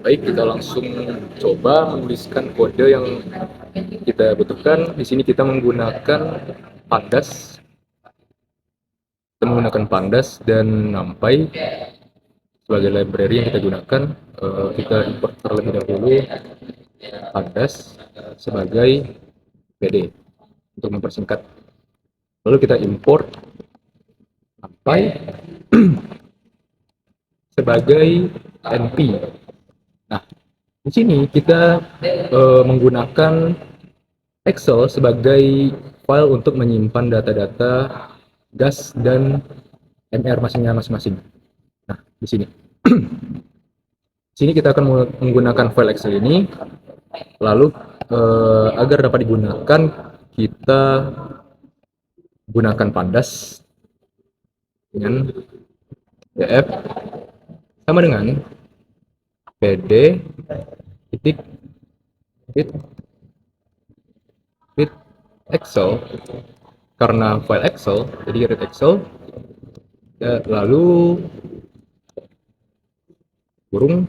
Baik, kita langsung coba menuliskan kode yang kita butuhkan. Di sini kita menggunakan pandas, dan NumPy sebagai library yang kita gunakan. Kita import terlebih dahulu pandas sebagai PD untuk mempersingkat. Lalu kita import NumPy sebagai NP. Nah, di sini kita menggunakan Excel sebagai file untuk menyimpan data-data gas dan MR masing-masing. Nah, di sini. Di sini kita akan menggunakan file Excel ini, lalu agar dapat digunakan, kita gunakan pandas dengan df sama dengan pd titik read Excel, karena file Excel, jadi read Excel, ya, lalu kurung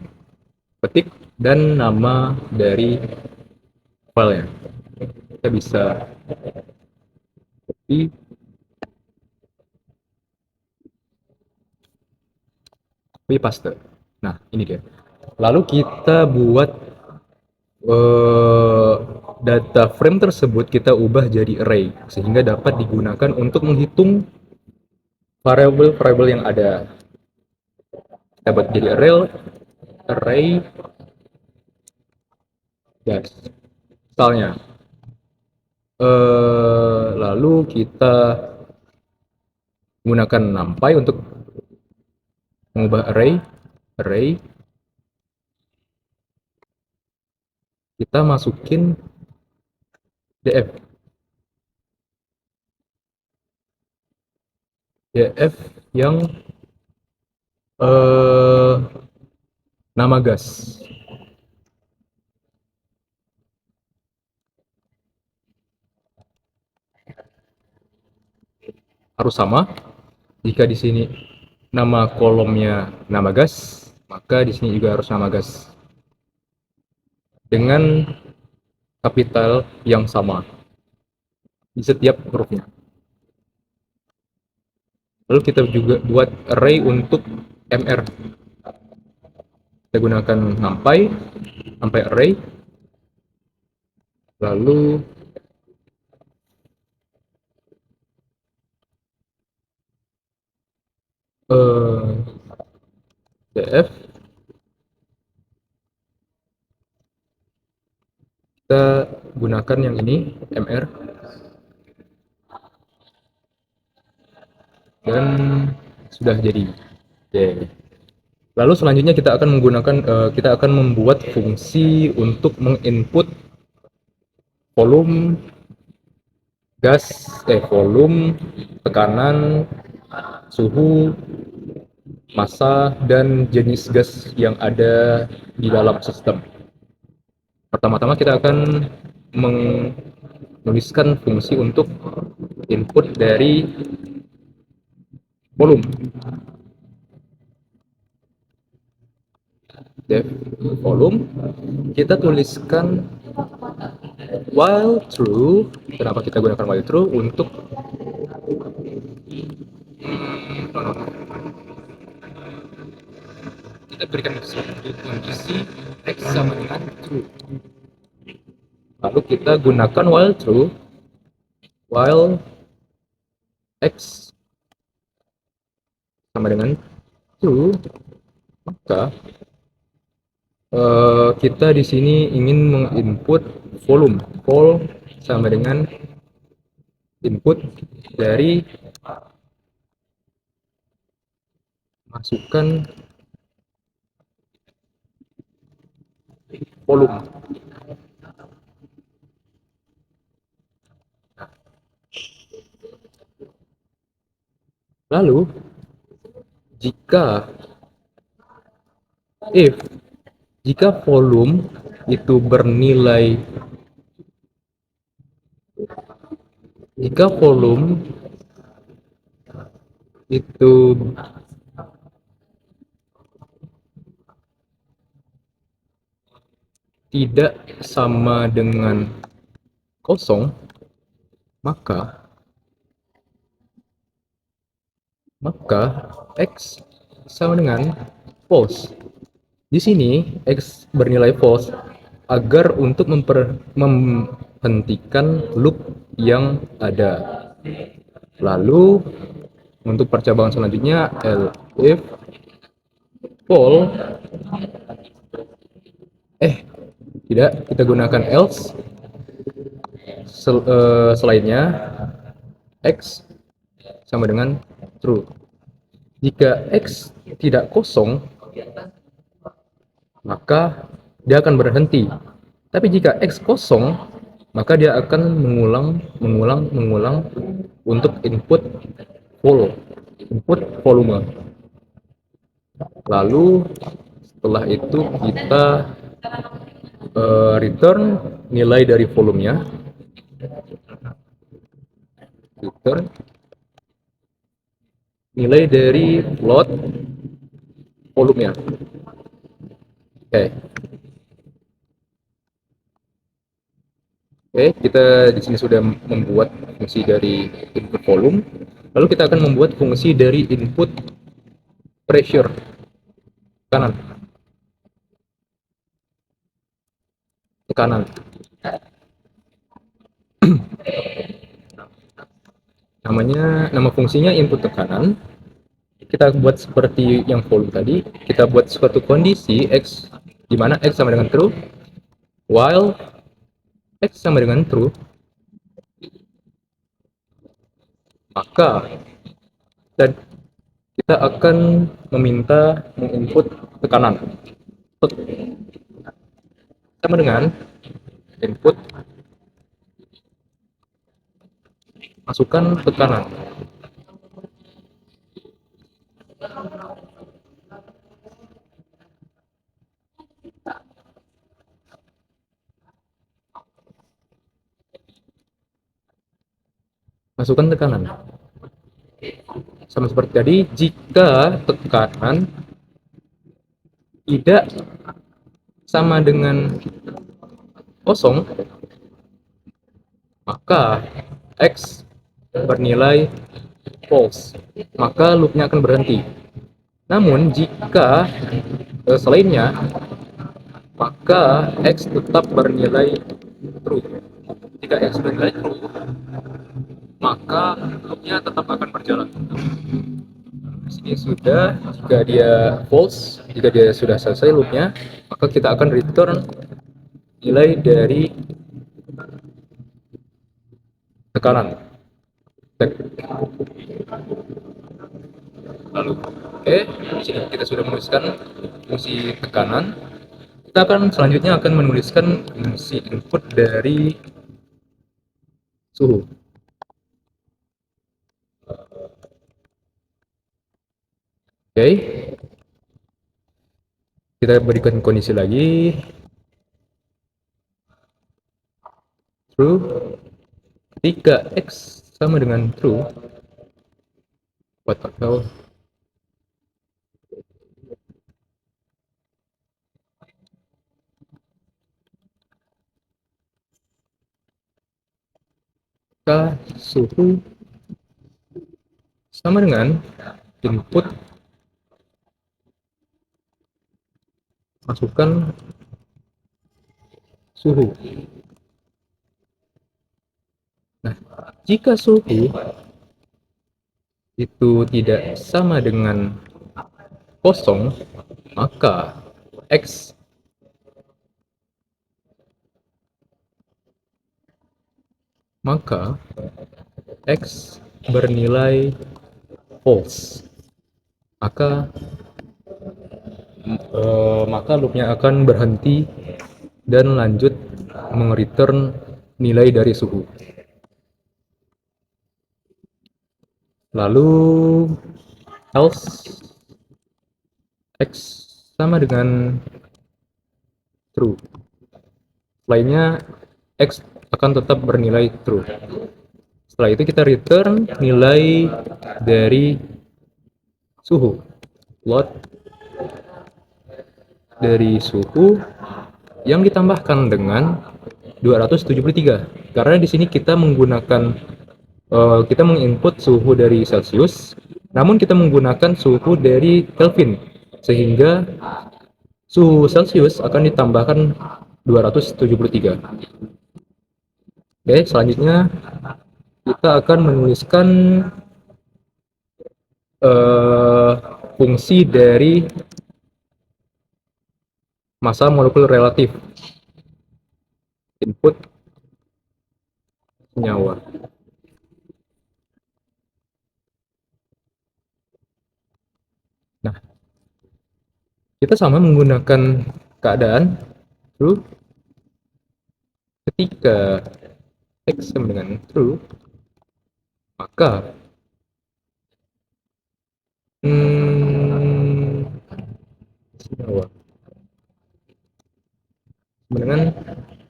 ketik dan nama dari filenya. Kita bisa copy, paste. Nah, ini dia. Lalu kita buat data frame tersebut, kita ubah jadi array sehingga dapat digunakan untuk menghitung variabel-variabel yang ada. Kita buat jadi array gas misalnya. Lalu kita menggunakan NumPy untuk mengubah array. Kita masukin df yang nama gas. Harus sama. Jika di sini nama kolomnya nama gas, maka di sini juga harus nama gas dengan kapital yang sama di setiap hurufnya. Lalu kita juga buat array untuk MR. Kita gunakan NumPy array, lalu df kita gunakan yang ini MR, dan sudah jadi. Lalu selanjutnya kita akan membuat fungsi untuk menginput volume gas, volume, tekanan, suhu, massa, dan jenis gas yang ada di dalam sistem. Pertama-tama kita akan menuliskan fungsi untuk input dari volume. Def volume, kita tuliskan while true. Kenapa kita gunakan while true? Untuk kita berikan kondisi x sama dengan true. Lalu kita gunakan while true, while x sama dengan true, maka kita di sini ingin menginput volume. Vol sama dengan input dari masukkan volume. Lalu jika volume itu bernilai, jika volume itu tidak sama dengan kosong, maka X sama dengan false. Di sini X bernilai false agar untuk menghentikan loop yang ada. Lalu untuk percabangan selanjutnya if fall tidak, kita gunakan else selainnya X sama dengan true. Jika X tidak kosong, maka dia akan berhenti. Tapi jika X kosong, maka dia akan mengulang untuk input volume. Lalu setelah itu kita return nilai dari volumenya, return nilai dari load volumenya. Oke, kita di sini sudah membuat fungsi dari input volume. Lalu kita akan membuat fungsi dari input pressure, tekanan. Nama fungsinya input tekanan. Kita buat seperti yang volume tadi. Kita buat suatu kondisi X di mana X sama dengan true, while X sama dengan true, maka kita akan meminta menginput tekanan sama dengan input masukkan tekanan. Masukkan tekanan. Sama seperti tadi, jika tekanan tidak sama dengan kosong, maka X bernilai false, maka loopnya akan berhenti. Namun jika selainnya, maka X tetap bernilai true. Jika X bernilai true, maka loopnya tetap akan berjalan. Di sini sudah, jika dia false, jika dia sudah selesai loopnya, maka kita akan return nilai dari tekanan. Lalu, di sini kita sudah menuliskan fungsi tekanan. Kita akan selanjutnya menuliskan fungsi input dari suhu. Kita berikan kondisi lagi, true. Ketika X sama dengan true, maka suhu sama dengan input masukkan suhu. Nah, jika suhu itu tidak sama dengan kosong, maka X bernilai false. Maka loopnya akan berhenti dan lanjut meng-return nilai dari suhu. Lalu else X sama dengan true. Lainnya X akan tetap bernilai true. Setelah itu kita return nilai dari suhu, load dari suhu, yang ditambahkan dengan 273, karena di sini kita menggunakan kita menginput suhu dari Celsius, namun kita menggunakan suhu dari Kelvin, sehingga suhu Celsius akan ditambahkan 273. Oke, selanjutnya kita akan menuliskan fungsi dari massa molekul relatif input senyawa. Nah, kita sama menggunakan keadaan true ketika X sama dengan true, maka senyawa sama dengan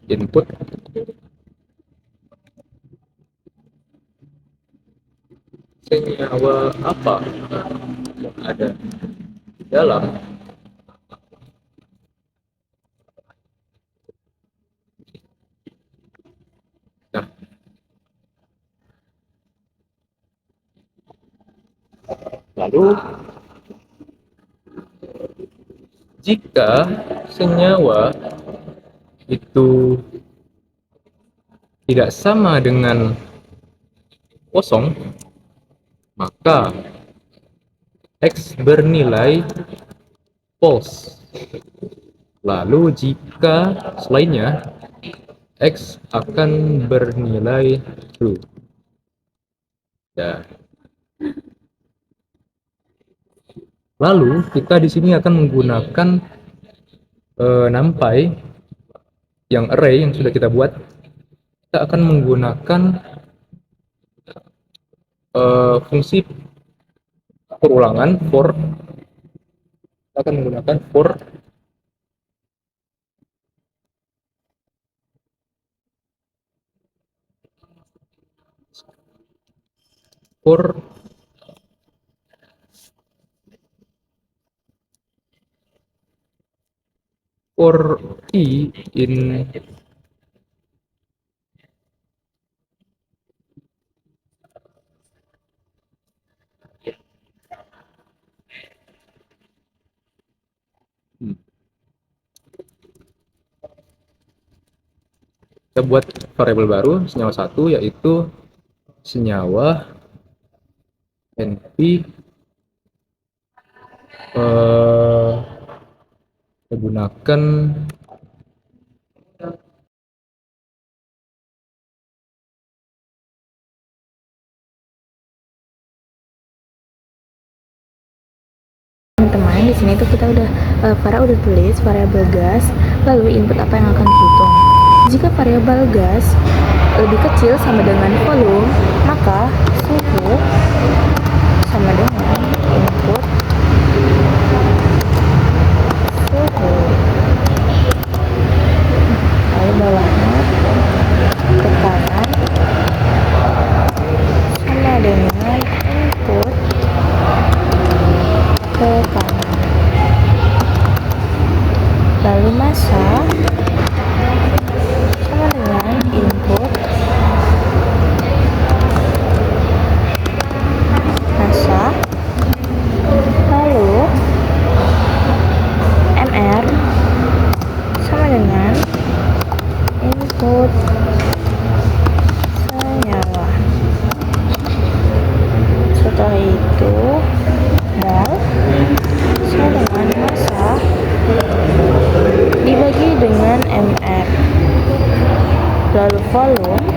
input senyawa apa yang ada dalam nah, lalu jika senyawa itu tidak sama dengan kosong, maka X bernilai false. Lalu jika selainnya, X akan bernilai true. Ya. Lalu kita di sini akan menggunakan NumPy yang array yang sudah kita buat. Kita akan menggunakan fungsi perulangan for. Kita akan menggunakan for i in kita buat variabel baru senyawa 1, yaitu senyawa NP menggunakan teman-teman. Di sini tuh kita udah Farah udah tulis variabel gas, lalu input apa yang akan dihitung. Jika variabel gas lebih kecil sama dengan volume, maka suhu sama dengan input suhu. Lalu bawahnya tekanan sama dengan input tekanan. Lalu massa sama dengan input massa. Lalu mR sama dengan input senyawa. Setelah itu mol sama dengan massa dibagi dengan mR. Lalu volume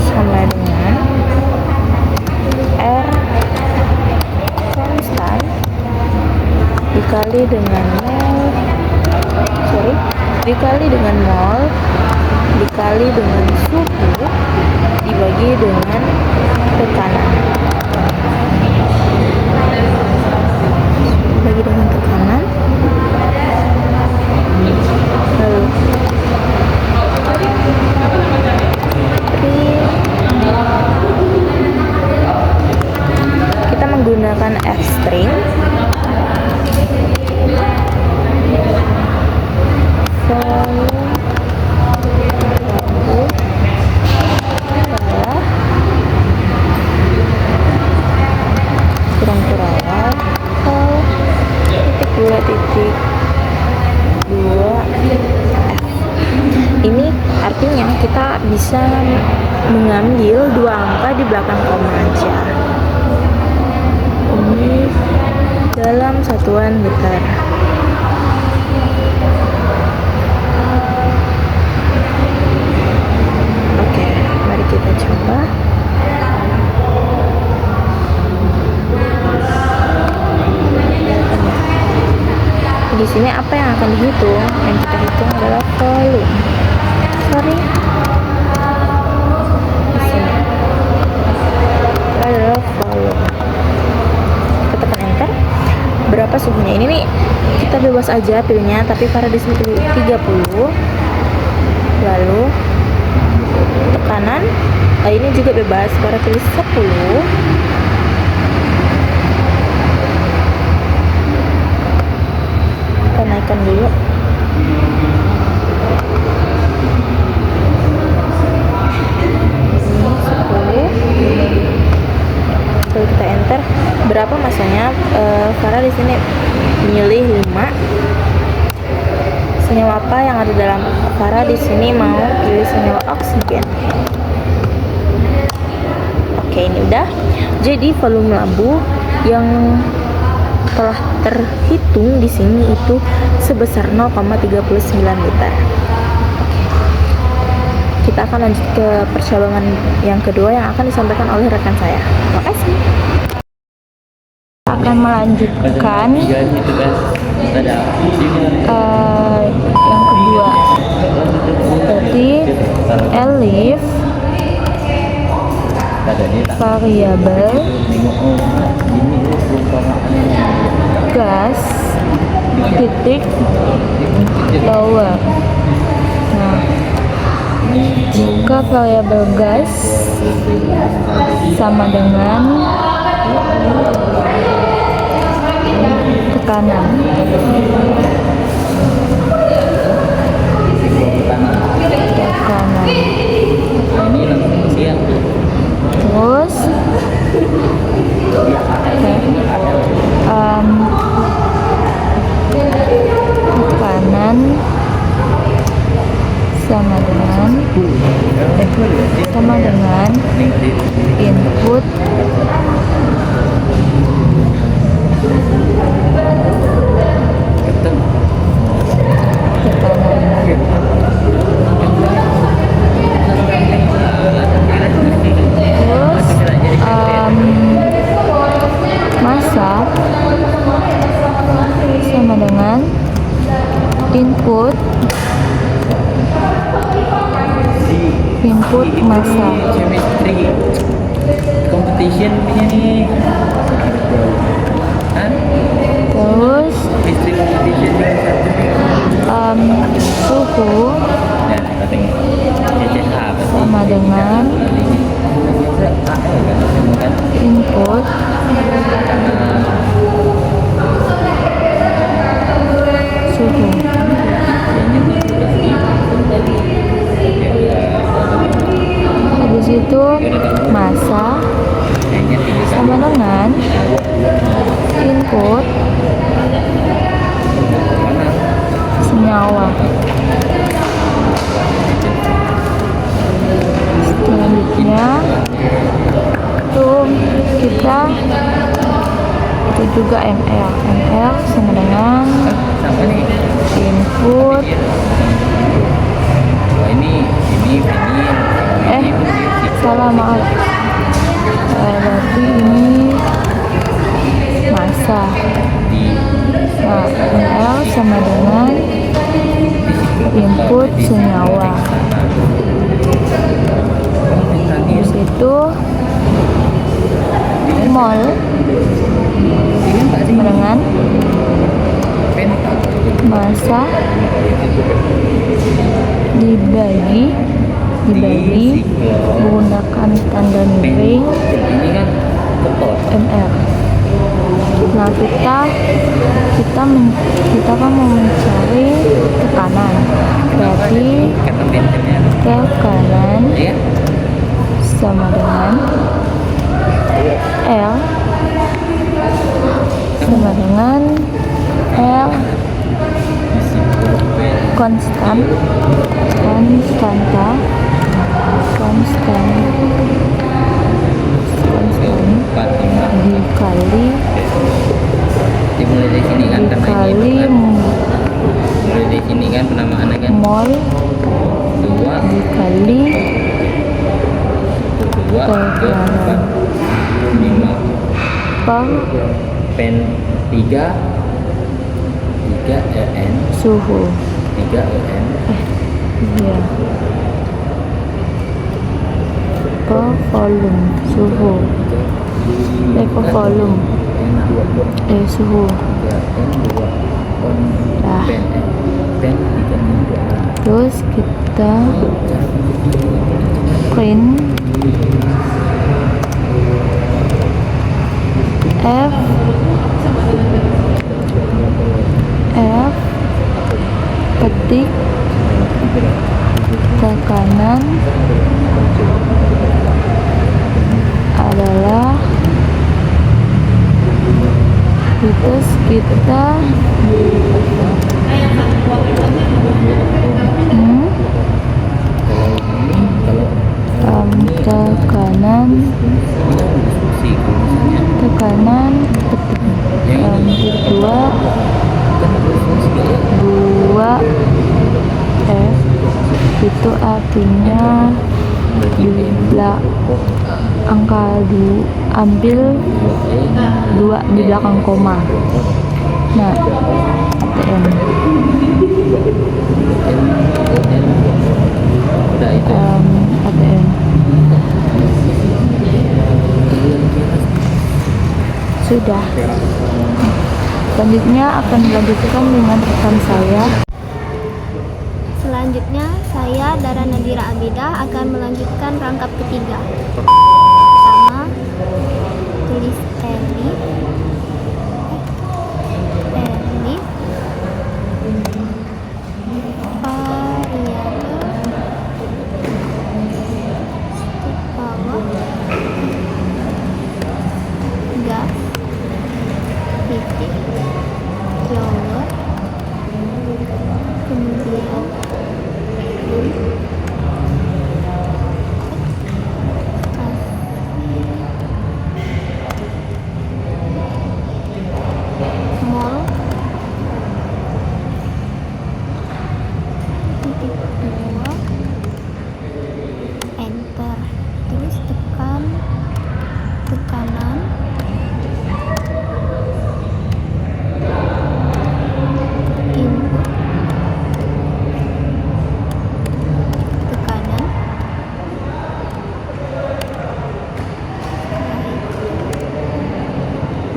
sama dengan R konstan dikali dengan mol dikali dengan suhu dibagi dengan tekanan. Dibagi dengan tekanan. Lalu kita menggunakan F string adalah kurang terawat atau titik 2 ini artinya kita bisa mengambil 2 angka di belakang koma aja. Ini dalam satuan liter. Oke, mari kita coba. Di sini apa yang akan dihitung? Yang kita hitung adalah volume. Sorry. Di sini adalah volume. Kita tekan enter. Berapa suhunya? Ini nih kita bebas aja pilihnya, tapi para di sini pilih 30. Lalu tekanan, ini juga bebas, para pilih 10. Kita naikkan dulu. Ini 10. Lalu kita enter. Berapa masanya? Farah di sini milih 5. Senyawa apa yang ada dalam Farah di sini mau pilih senyawa oksigen. Oke, ini udah. Jadi volume lampu yang telah terhitung di sini itu sebesar 0,39 liter. Kita akan lanjut ke percobaan yang kedua yang akan disampaikan oleh rekan saya. Terima kasih. Akan melanjutkan yang kedua, berarti elif variabel gas titik lower. Nah, jika variabel gas sama dengan tekanan, terus tekanan sama dengan input terus massa sama dengan input massa. Competition punya nih. Terus suhu sama dengan input suhu. Habis itu massa sama dengan input senyawa. Selanjutnya kita itu juga ml sama dengan input salah maaf, berarti ini massa. Nah, ml sama dengan input senyawa. Terus itu mol sama dengan massa dibagi menggunakan tanda miring ml. Nah, kita kan mau mencari tekanan. Berarti Kata Benjamin. tekanan Ya. sama dengan L sama dengan L konstan konstanta konstan konstan 4, 5. dikali Dimulai dari sini kan karena dikali ini kan. Mulai dari sini kan penamaannya kan. mol 2 dikali 2 ke 4 5 per pen 3 EN suhu. 3 EN Iya. Per volume suhu. Per volume suhu. 3 N 2 on Nah, pen 3 terus kita print F ketik tekanan adalah kita tekanan dua F itu artinya angka ambil 2 di belakang koma. Nah, ATM ATM sudah. Selanjutnya akan dilanjutkan dengan rekan saya. Selanjutnya, saya Dara Nadira Abidah akan melanjutkan rangkap ketiga. Pertama, tulis elif variabel stik bawah gas titik lower kemudian mol titik 2 enter, terus tekan tekanan input tekanan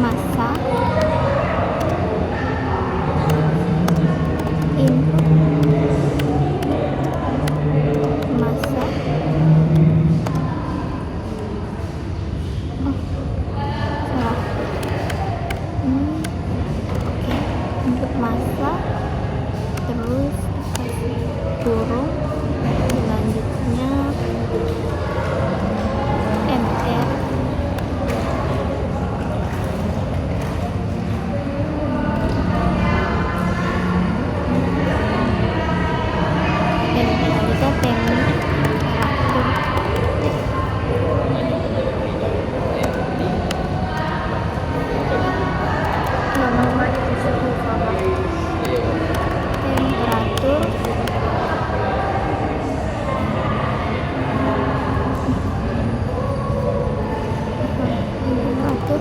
massa input massa salah oke, input massa terus dikasih kurung selanjutnya MR itu temperatur temperatur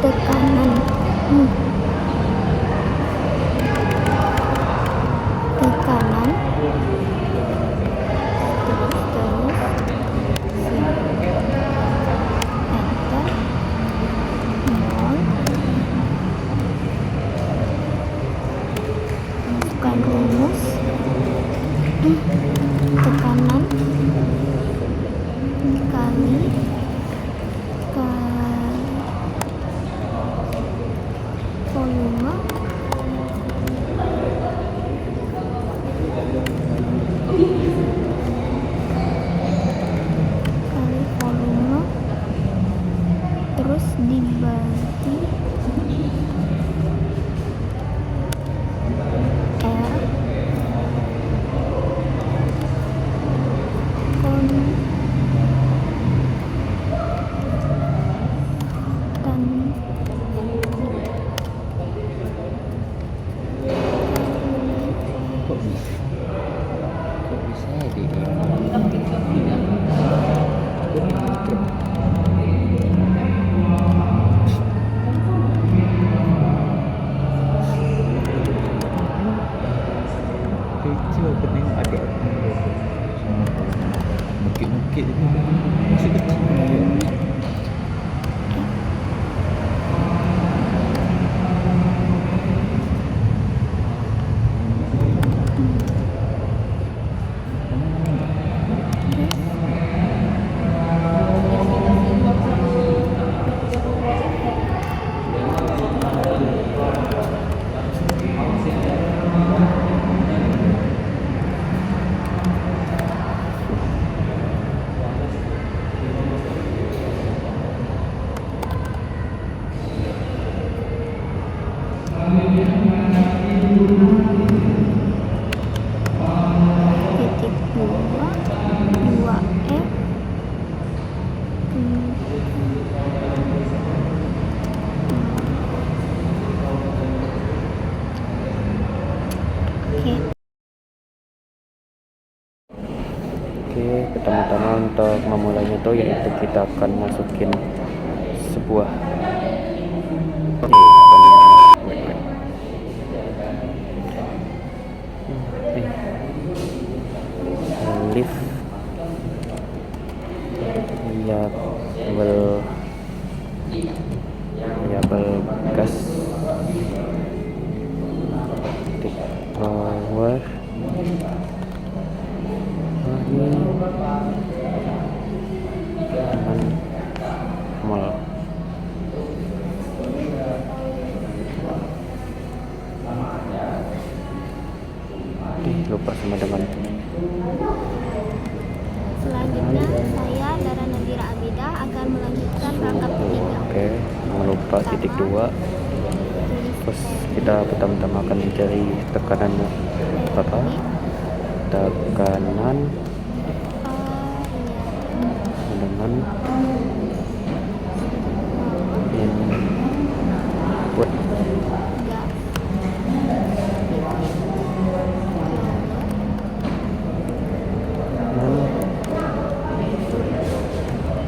tekanan tekanan terus enter mol masukkan rumus tekanan dikali volume, kali volume, terus dibagi R Kok bisa? Kok bisa ya di kecil kening ada mungkin itu masih kecil. titik 2 F Oke, pertama-tama untuk memulainya tuh yaitu kita akan masukin sebuah lift variabel gas titik power ini dengan mol. Lupa sama dengan Selanjutnya saya Dara Nadira Abidah akan melanjutkan rangkap ketiga. Oke, jangan lupa titik 2. Terus kita pertama-tama akan mencari tekanannya berapa? Tekanan dengan input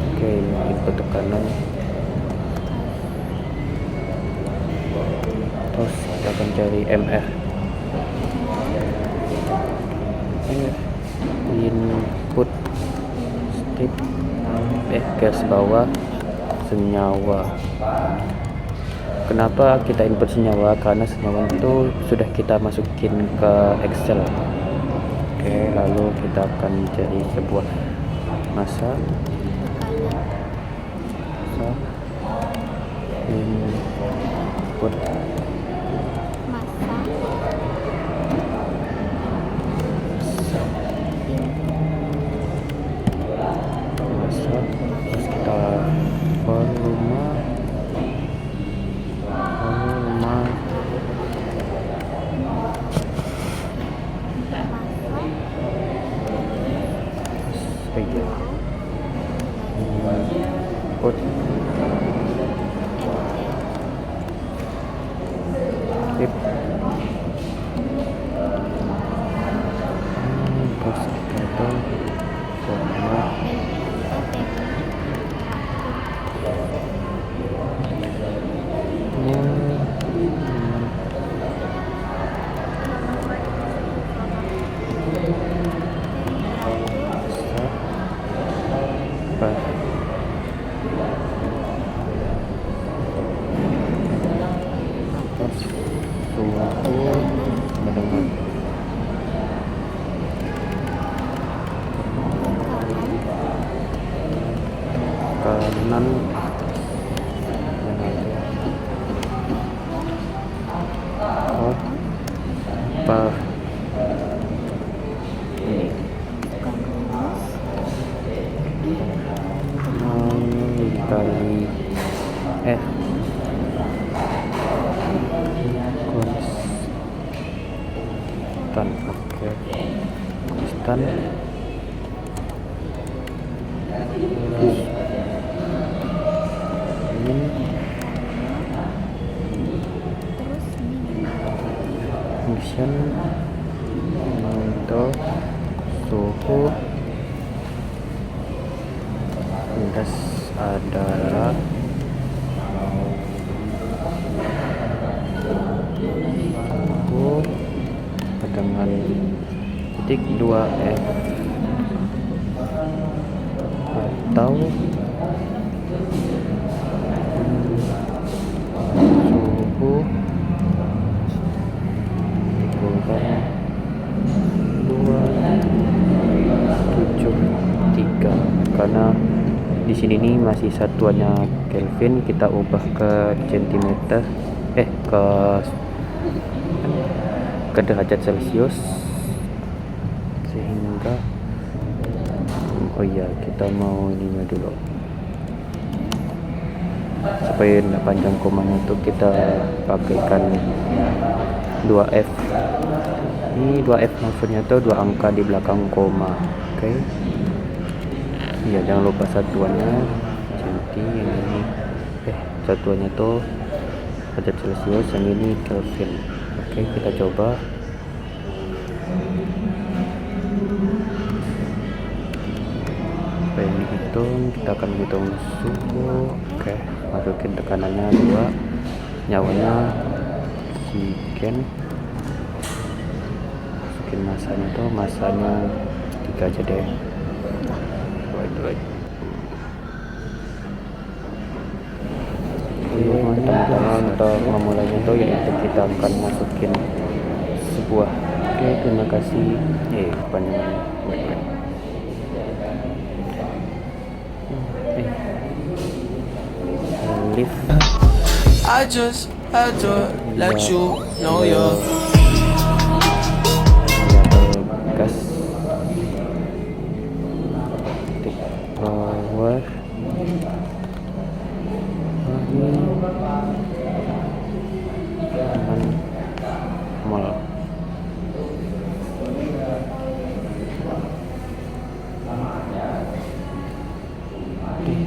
oke, input tekanan. Terus kita akan cari MR, input strip garis bawah senyawa. Kenapa kita input senyawa? Karena senyawa itu sudah kita masukin ke Excel. Oke, lalu kita akan cari sebuah massa input massa, terus kita volume input strip terus kita volume kanan yang ada lautan. Terus angin, terus ini mission untuk suhu. Gas adalah suhu dengan titik 2F atau suhu kurang 273, karena di sini nih masih satuannya Kelvin, kita ubah ke centimeter ke derajat Celcius, sehingga oh iya, kita mau ininya dulu supaya tidak panjang komanya itu kita pakaikan 2F. Ini 2F maksudnya tuh 2 angka di belakang koma. Oke. Iya, jangan lupa satuannya centi, yang ini satuannya tuh derajat Celcius, yang ini Kelvin. Oke, kita coba. Supaya dihitung, kita akan hitung suhu. Oke, masukin tekanannya 2, nyawanya oksigen, masukin masanya tuh, masanya 3 aja deh. Right. Pertama-tama untuk memulainya tuh yaitu kita akan masukin sebuah terima kasih panjang lift. I just had to let you know you're gas titik power dengan mol.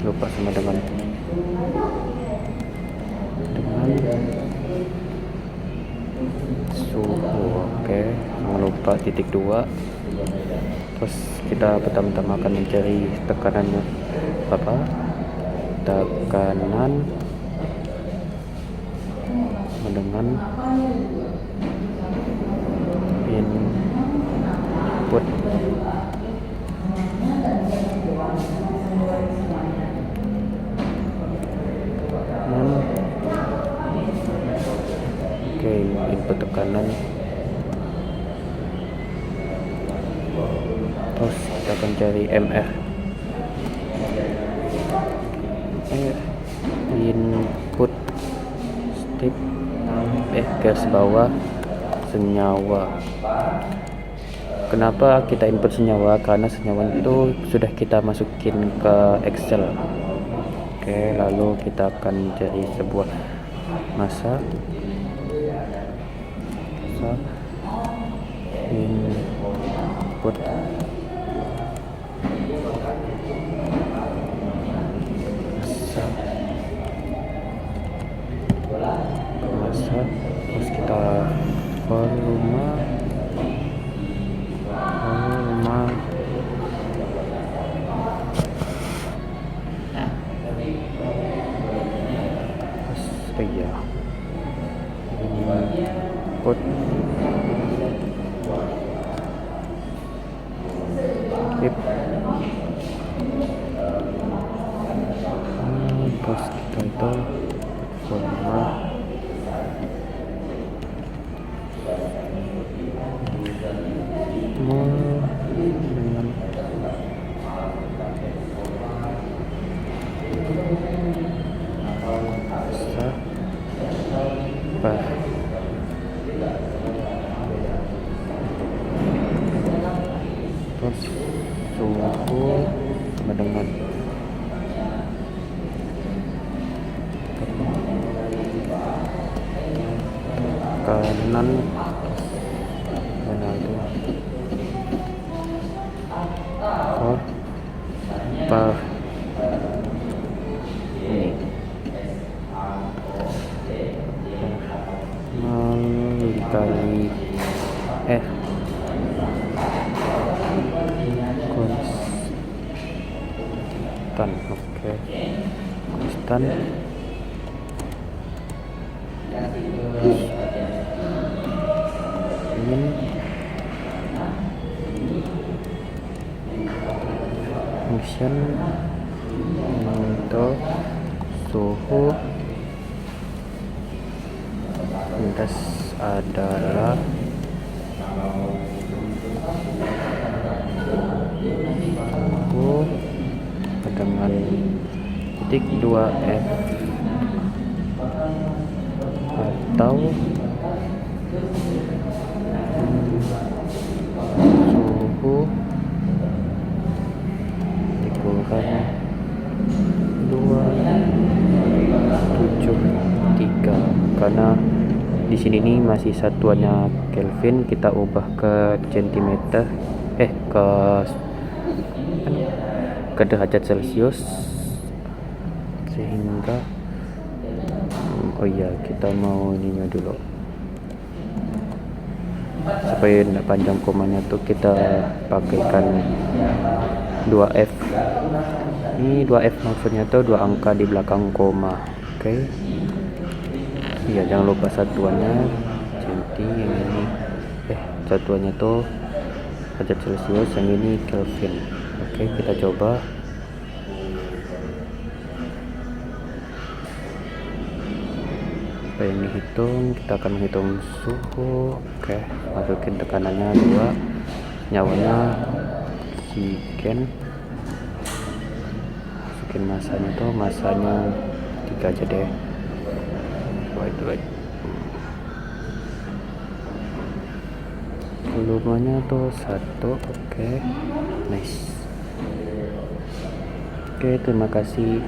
Lupa sama dengan suhu. Oke, jangan lupa titik 2. Terus kita pertama-tama akan mencari tekanannya apa? Tekanan dengan input input tekanan. Terus kita akan cari MR, input step garis bawah senyawa. Kenapa kita input senyawa? Karena senyawa itu sudah kita masukin ke Excel. Oke, lalu kita akan cari sebuah massa input massa, terus kita volume input if terus kita itu volume dengan terus suhu sama dengan tekanan benar itu apa ini dikali konstan. Oke, konstan ingin function untuk suhu lintas adalah suhu dengan titik 2F atau suhu dikurangi 273 karena di sini nih masih satuannya Kelvin, kita ubah ke centimeter ke derajat Celcius sehingga oh iya kita mau ininya dulu supaya tidak panjang komanya tuh kita pakaikan 2F. Ini 2F maksudnya tuh 2 angka di belakang koma. Oke. Iya, jangan lupa satuannya centi, yang ini satuannya tuh derajat Celcius, yang ini Kelvin. Oke, kita coba. Supaya yang dihitung, kita akan menghitung suhu. Oke, masukin tekanannya 2, nyawanya oksigen, masukin masanya tuh 3 aja deh. Right. Volumenya tuh 1. Oke, nice. Oke, terima kasih.